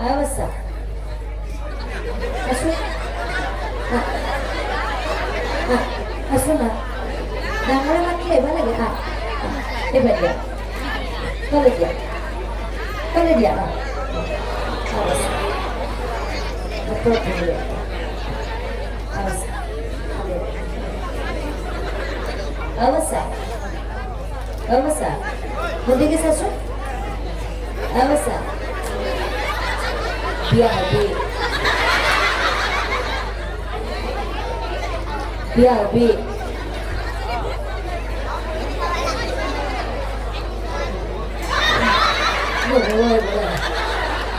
Awasa. Asu. Asu na. Dangala matli ba lagi? Iba dia. Kalau dia. Awasa. Betul dia. Awasa. Awasa. Mudi ke sasu? Awasa. Biar.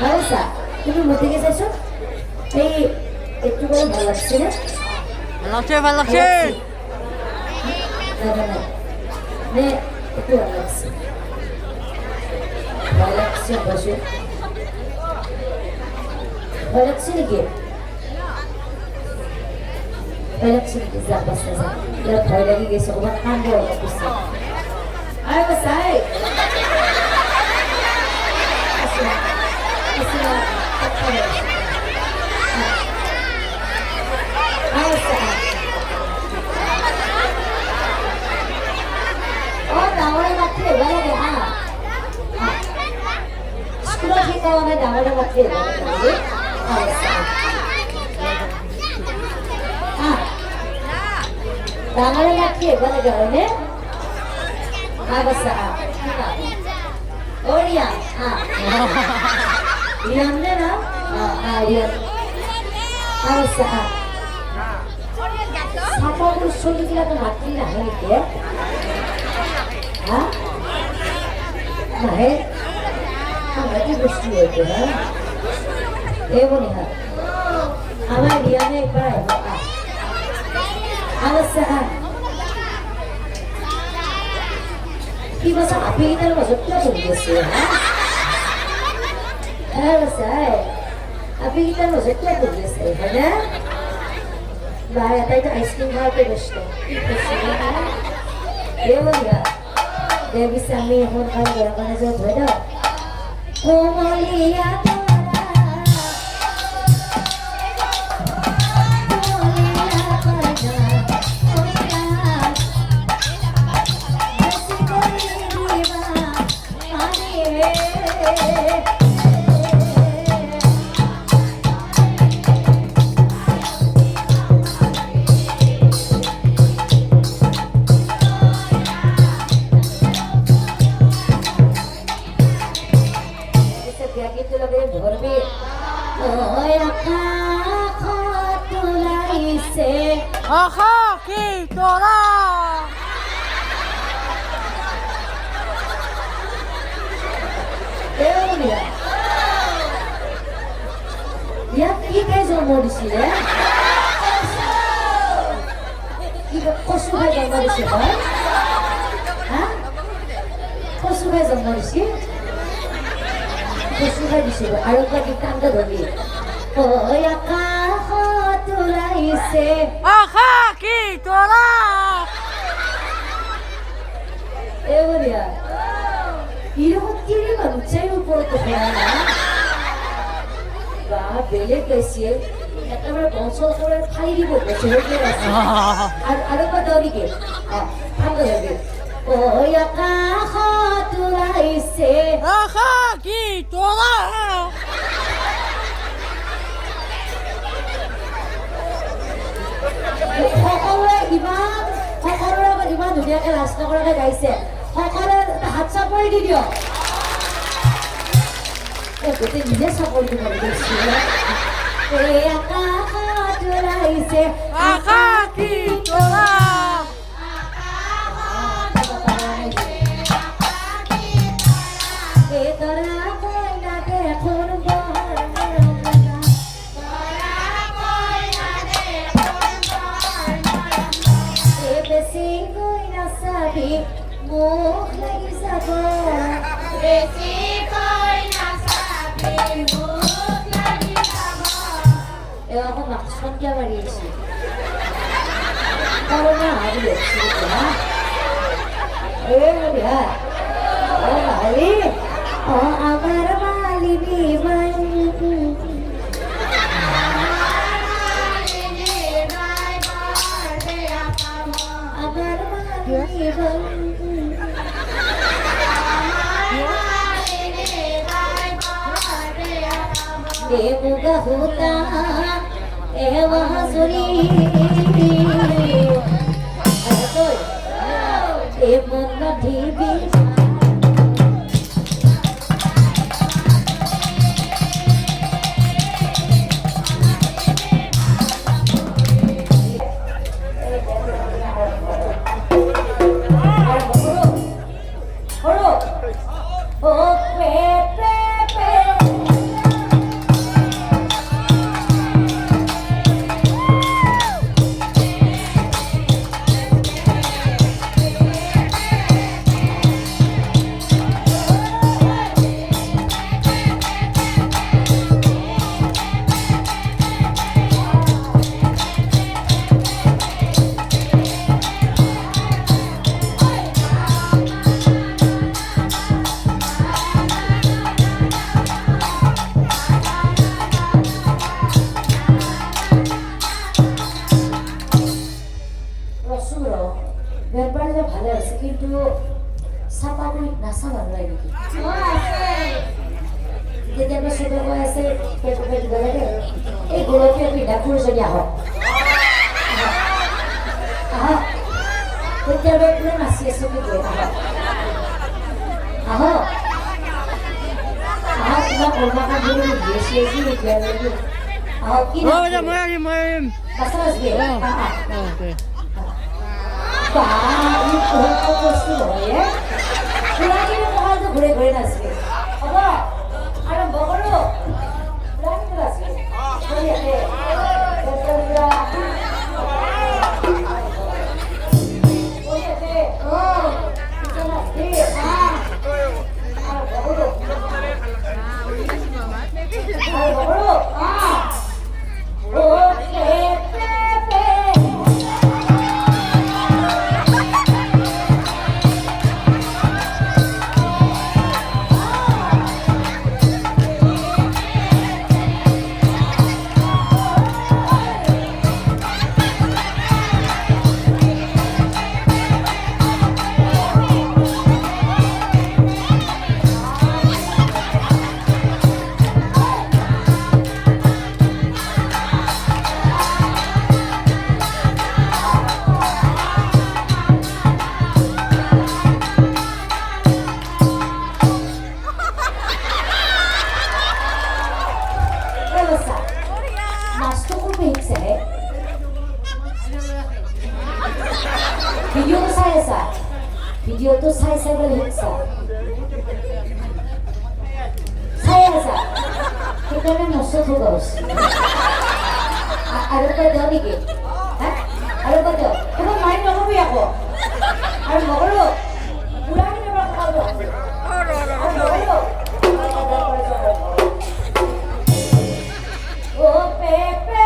Awasa. Ini mudi ke sasu? Itu kalau balap sih ya? Balap sih. Ne itu Alex. Başı. Alex lagi. Alex lagi zapas zapas. Ya thai lagi guys, obat kambo aku sih. Ayo besai. Asma. Ayo besai. Sekolah dalam waktu dalam waktu bagaimana? Apa sah? Oh dia, dia mana? Dia. Apa sah? Siapa pun sulit lah tu mati lah ni dia. Nah, हमारी दृष्टि होती है ये वो नहीं है हमारे दिया ने पर आवश्यक है कि बस आप ही इधर बस क्या बोलते हैं आवश्यक है आप ही इधर बस क्या बोलते हैं ना बाहर आता है तो आइसक्रीम खा के बचते ये वो नहीं है देवी सामी हम खाने गरम करने जो धोया कोमलिया Aha, Kitora. Ya kita semua di sini. Kita kosubai semua di sini. Kosubai semua di sini. Kosubai di sini. Ayo kita angkat lagi. Oh ya kah tulai se. Aha, Kitora. dia. 이렇게 멈춰요 보고 해야나. 와 벨레 패시에 약간을 bonso를 파이리고 저기라서. 아르바 더리게. 방금 여기. 약간 허투라 있세. 아하 기도라. সকলোৰে ইমান ধুনীয়াকৈ last নকৰাকৈ গাইছে সকলোৰে হাত চাপৰি দি দিয়ক গোটেই নিজে চাপৰি দিব লাগিছে মুখ লাগি যাব বেছি কই নাচাবি মুখ লাগি যাব আকৌ মাকচন কিয় মাৰি আছে কৰোনা হাৰি আছে বঢ়িয়া মালি আমাৰ মালি বিমান मुगा होता ए वहाँ सुरी ए मन ढीबी বেলপাড়িটা ভালো আছে কিন্তু সাপাগুলি নাচা ভাল লাগে নেকি যেতিয়া আমি চবে কৈ আছে পেট পেট গ'লে এই গোলকীয় পিঠা খুৰজনী আহক আহক তেতিয়ালৈ পুৰা নাচি আছো কি গৈ আহক আহক আহক কিবা কৰ্মা কাম কৰি বেছি আজি এতিয়ালৈকে আহক কি মই বাচা আসবে ওকে ini kurang bosku loh ya. Kurang ini mahal tuh gure nasi. Apa? Ada bogoro. Kurang itu nasi. Oh ya deh. Betul ya. Oh ya deh. Oh. Itu nasi. Bogoro. Bogoro. Oh, video tuh saya boleh hiksa. Saya sa. Kita kan masuk ke bos. Ada apa jauh ni? Hah? Ada apa jauh? Kamu main apa bi aku? Ada mau lu? Pulang ni berapa kau? Ada mau lu? Oh Pepe.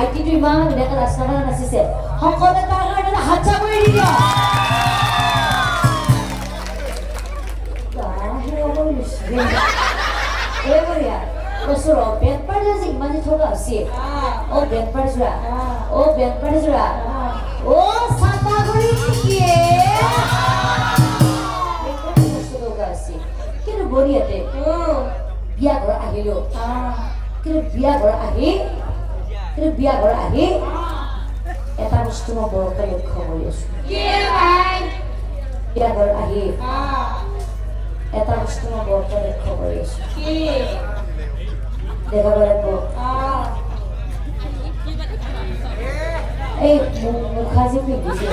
ভাইটিটো ইমান ধুনীয়াকৈ ৰাস্তাখনত নাচিছে সকলোৱে তাৰ কাৰণে হাত চাপৰি দি দিয়ক এই বঢ়িয়া কৈছো ৰ বেনপাৰ যে ইমান যে থকা আছে অ বেনপাৰ যোৰা অ চাপাগুৰি নেকি কিন্তু বঢ়িয়াতে বিয়া ঘৰ আহিলো কিন্তু বিয়া ঘৰ আহি এটা বস্তু মই বৰকৈ লক্ষ্য কৰি আছো বিয়া ঘৰ আহি এটা বস্তু মই বৰকৈ লক্ষ্য কৰি আছো দেখাব লাগিব এই মুখাজি পিন্ধিছে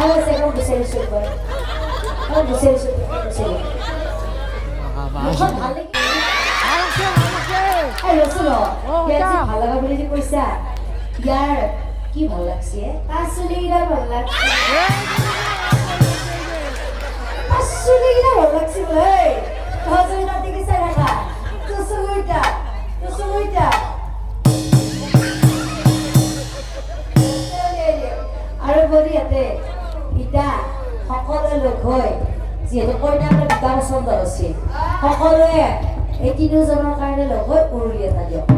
আৰু চেকম বিচাৰিছো মুখত ভাল লাগি 알았어, 알았어. এই ৰচোন ইয়াত যা। যে ভাল লগা বুলি যে কৈছা ইয়াৰ কি ভাল লাগছে তাৰ চুলিকেইটা ভাল লাগছে তাৰ চুলিকেইটা ভাল লাগছে বোলে তহঁতৰ তাত দেখি চাই থাকা তোৰ চুলিকেইটা আৰু বলি ইয়াতে ইটা সকলোৱে লগ হৈ যিহেতু কইনাকে দুটা পচন্দ আছিল সকলোৱে এই তিনিজনৰ কাৰণে লগ হৈ উৰুলি এটা দিয়ক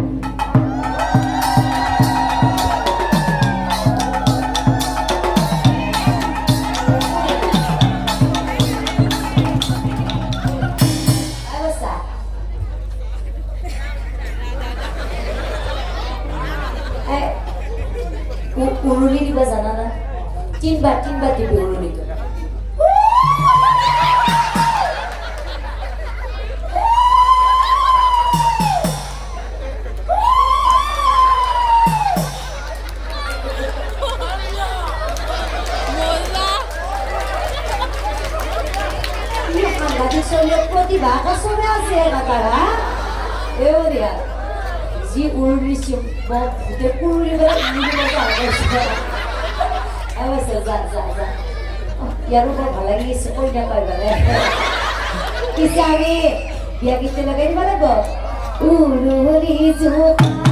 উৰুলি দিবা জানা না তিনবাৰ দিবি উৰুলিটো প্ৰতিভা কচৰে আছে নাতাৰা এও দিয়া যি উৰুলি গোটেই কুৰুলি ইয়াৰো বৰ ভাল লাগি আছে কইনা পাইবালে পিছে আমি বিয়া গীতটো লগাই দিব লাগিব উৰুলি জোকা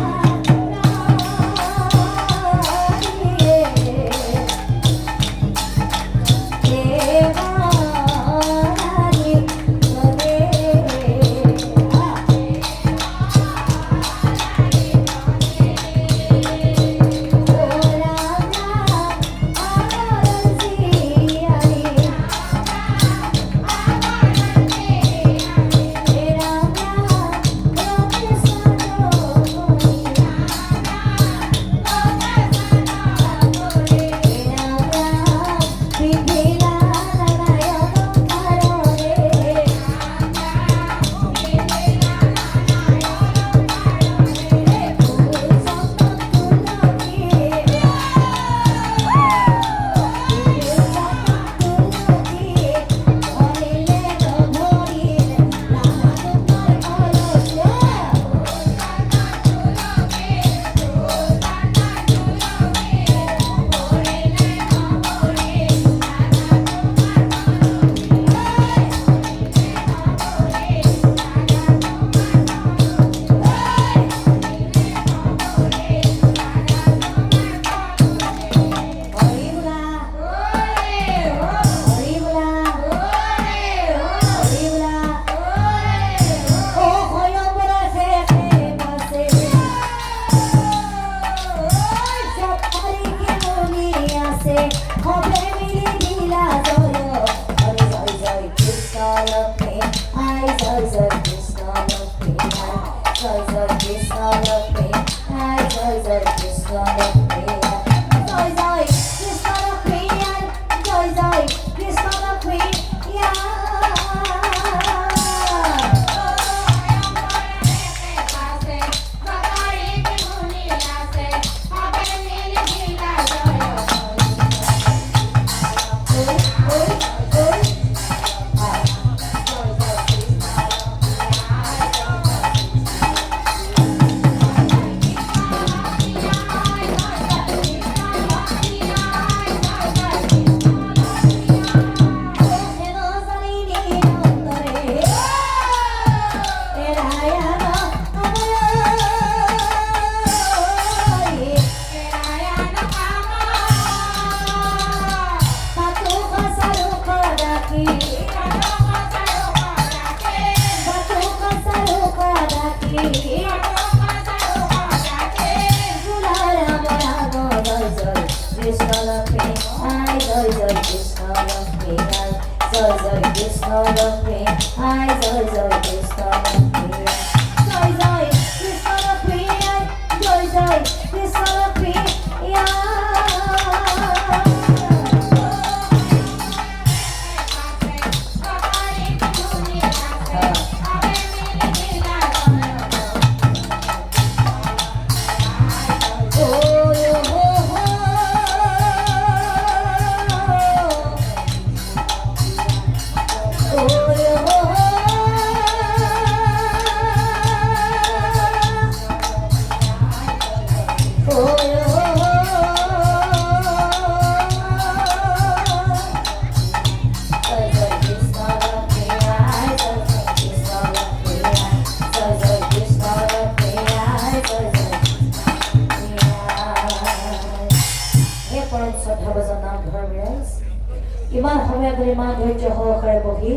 ইমান সময় ধৰি ইমান ধৈৰ্য সহকাৰে বহি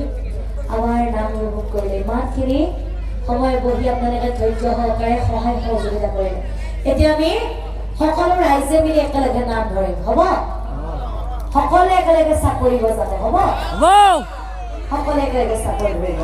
আমাৰ নাম ৰুমুক কৰিলে ইমানখিনি সময় বহি আপোনালোকে ধৈৰ্য সহকাৰে সহায় সহযোগিতা কৰিলে এতিয়া আমি সকলো ৰাইজে মিলি একেলগে নাম ধৰিম হ'ব সকলোৱে একেলগে চাকৰি বজাব হ'ব Wow! সকলোৱে একেলগে চাকৰি কৰিব